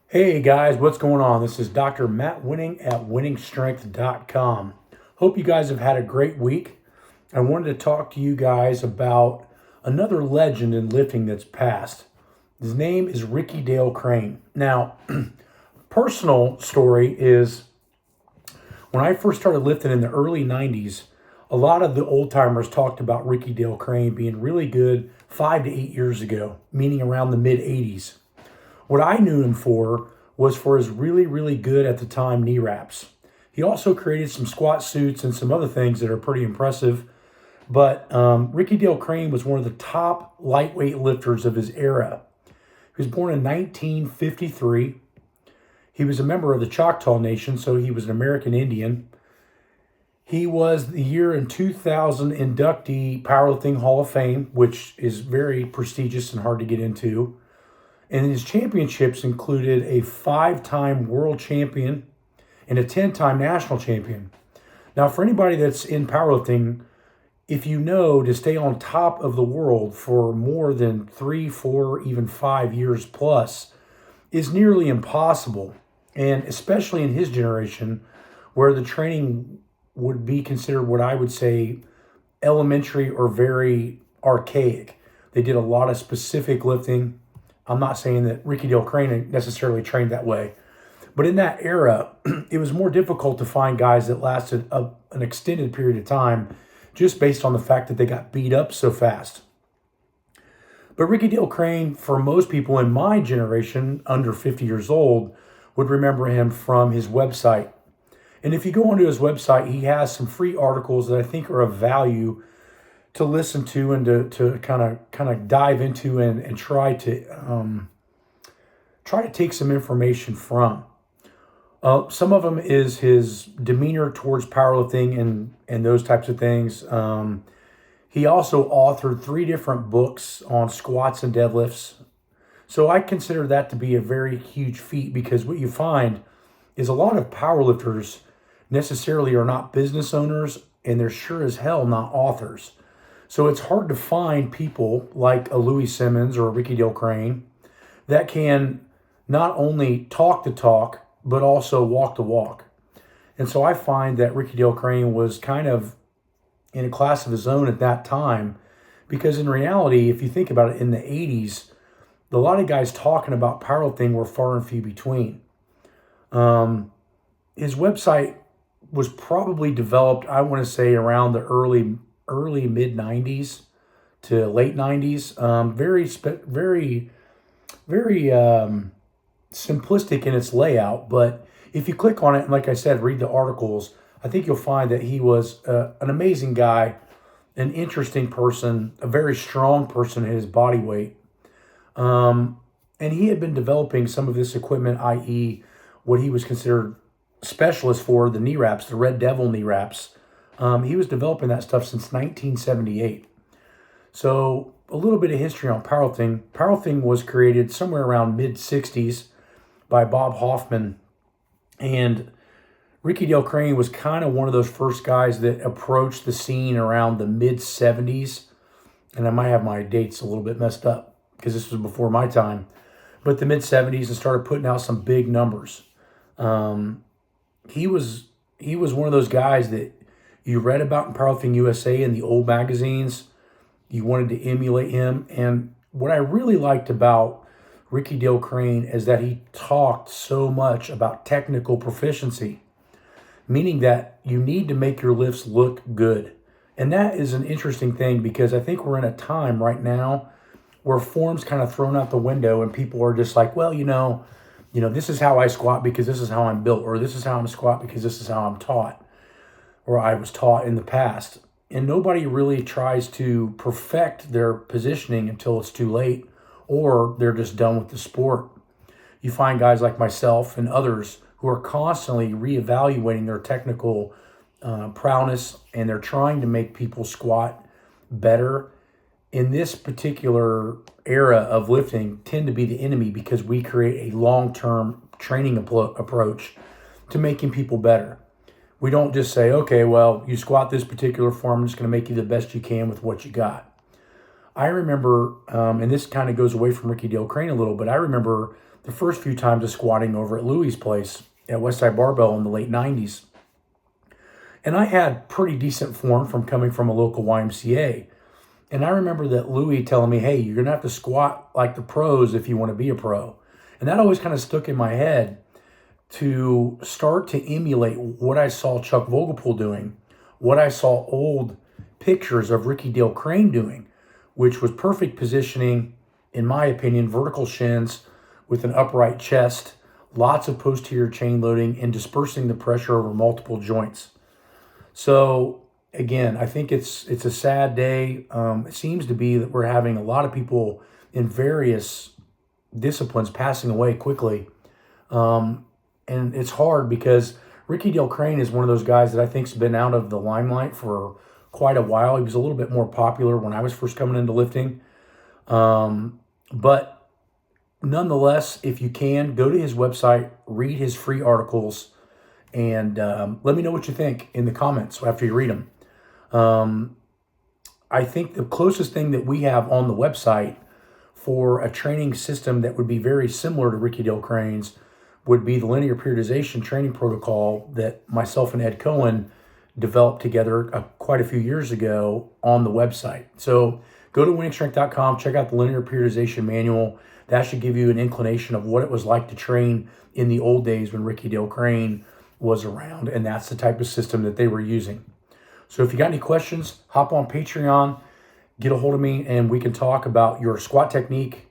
Hey guys, what's going on? This is Dr. Matt Wenning at winningstrength.com. Hope you guys have had a great week. I wanted to talk to you guys about another legend in lifting that's passed. His name is Ricky Dale Crain. Now, personal story is when I first started lifting in the early 90s, a lot of the old timers talked about Ricky Dale Crain being really good 5 to 8 years ago, meaning around the mid 80s. What I knew him for was for his really, really good at the time knee wraps. He also created some squat suits and some other things that are pretty impressive. But Ricky Dale Crain was one of the top lightweight lifters of his era. He was born in 1953. He was a member of the Choctaw Nation, so he was an American Indian. He was the year in 2000 inductee Powerlifting Hall of Fame, which is very prestigious and hard to get into. And his championships included a 5-time world champion and a 10-time national champion. Now, for anybody that's in powerlifting, if you know to stay on top of the world for more than 3, 4, even 5 years plus is nearly impossible. And especially in his generation, where the training would be considered what I would say elementary or very archaic. They did a lot of specific lifting. I'm not saying that Ricky Dale Crain necessarily trained that way, but in that era, it was more difficult to find guys that lasted an extended period of time just based on the fact that they got beat up so fast. But Ricky Dale Crain, for most people in my generation, under 50 years old, would remember him from his website. And if you go onto his website, he has some free articles that I think are of value to listen to and to kind of dive into and try to take some information from. Some of them is his demeanor towards powerlifting and those types of things. He also authored 3 different books on squats and deadlifts. So I consider that to be a very huge feat, because what you find is a lot of powerlifters necessarily are not business owners, and they're sure as hell not authors. So it's hard to find people like a Louis Simmons or a Ricky Dale Crain that can not only talk the talk, but also walk the walk. And so I find that Ricky Dale Crain was kind of in a class of his own at that time, because in reality, if you think about it, in the 80s, a lot of guys talking about powerlifting were far and few between. His website was probably developed, I want to say, around the early mid 90s to late 90s. Very simplistic in its layout, but if you click on it, and like I said, read the articles, I think you'll find that he was an amazing guy, an interesting person, a very strong person in his body weight. And he had been developing some of this equipment, i.e. what he was considered specialist for, the knee wraps, the Red Devil knee wraps. He was developing that stuff since 1978. So a little bit of history on powerlifting. Powerlifting was created somewhere around mid-60s by Bob Hoffman. And Ricky Dale Crain was kind of one of those first guys that approached the scene around the mid-70s. And I might have my dates a little bit messed up because this was before my time. But the mid-70s, and started putting out some big numbers. He was one of those guys that you read about in Powerlifting USA in the old magazines. You wanted to emulate him. And what I really liked about Ricky Dale Crain is that he talked so much about technical proficiency, meaning that you need to make your lifts look good. And that is an interesting thing, because I think we're in a time right now where form's kind of thrown out the window, and people are just like, well, this is how I squat because this is how I'm built, or this is how I'm squat because this is how I'm taught, or I was taught in the past. And nobody really tries to perfect their positioning until it's too late, or they're just done with the sport. You find guys like myself and others who are constantly reevaluating their technical prowess, and they're trying to make people squat better. In this particular era of lifting, tend to be the enemy, because we create a long-term training approach to making people better. We don't just say, okay, well, you squat this particular form, I'm just going to make you the best you can with what you got. I remember, and this kind of goes away from Ricky Dale Crain a little, but I remember the first few times of squatting over at Louie's place at Westside Barbell in the late 90s. And I had pretty decent form from coming from a local YMCA. And I remember that Louie telling me, hey, you're going to have to squat like the pros if you want to be a pro. And that always kind of stuck in my head to start to emulate what I saw Chuck Vogelpool doing, what I saw old pictures of Ricky Dale Crain doing, which was perfect positioning, in my opinion, vertical shins with an upright chest, lots of posterior chain loading, and dispersing the pressure over multiple joints. So again, I think it's a sad day. It seems to be that we're having a lot of people in various disciplines passing away quickly. And it's hard because Ricky Dale Crain is one of those guys that I think's been out of the limelight for quite a while. He was a little bit more popular when I was first coming into lifting. But nonetheless, if you can, go to his website, read his free articles, and let me know what you think in the comments after you read them. I think the closest thing that we have on the website for a training system that would be very similar to Ricky Dale Crain's would be the linear periodization training protocol that myself and Ed Cohen developed together quite a few years ago on the website. So go to wenningstrength.com, check out the linear periodization manual. That should give you an inclination of what it was like to train in the old days when Ricky Dale Crain was around, and that's the type of system that they were using. So if you got any questions, hop on Patreon, get a hold of me, and we can talk about your squat technique.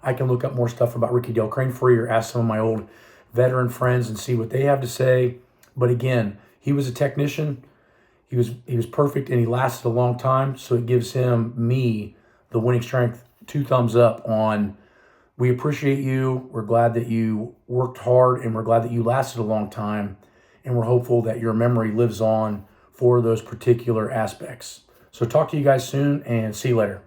I can look up more stuff about Ricky Dale Crain for you, or ask some of my old veteran friends and see what they have to say. But again, he was a technician. He was perfect, and he lasted a long time. So it gives me, the Winning Strength, 2 thumbs up on, we appreciate you. We're glad that you worked hard, and we're glad that you lasted a long time. And we're hopeful that your memory lives on for those particular aspects. So talk to you guys soon, and see you later.